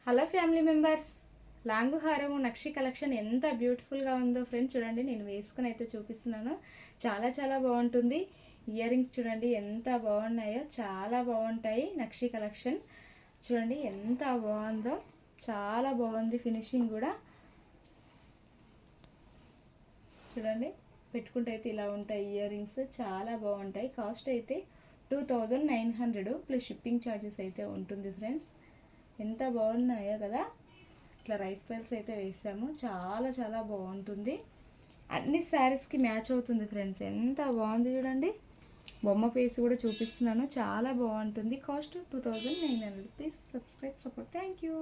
Hello family members, long హారం నక్షి collection ఎంత బ్యూటిఫుల్గా ఉందో ఫ్రెండ్స్ చూడండి. నేను వేసుకుని అయితే చూపిస్తున్నాను. చాలా చాలా బాగుంటుంది. ఇయర్ రింగ్స్ చూడండి ఎంత బాగున్నాయో, చాలా బాగుంటాయి. నక్షి కలెక్షన్ చూడండి ఎంత బాగుందో, చాలా బాగుంది. ఫినిషింగ్ కూడా చూడండి, పెట్టుకుంటే అయితే ఇలా ఉంటాయి. ఇయర్ రింగ్స్ చాలా బాగుంటాయి. కాస్ట్ అయితే 2900 ప్లస్ షిప్పింగ్ ఛార్జెస్ అయితే ఉంటుంది ఫ్రెండ్స్. ఎంత బాగున్నాయో కదా. ఇట్లా రైస్ పైల్స్ అయితే వేసాము. చాలా చాలా బాగుంటుంది. అన్ని శారీస్కి మ్యాచ్ అవుతుంది ఫ్రెండ్స్. ఎంత బాగుంది చూడండి. బొమ్మ ఫేస్ కూడా చూపిస్తున్నాను. చాలా బాగుంటుంది. Cost 2900. Please subscribe support. Thank you.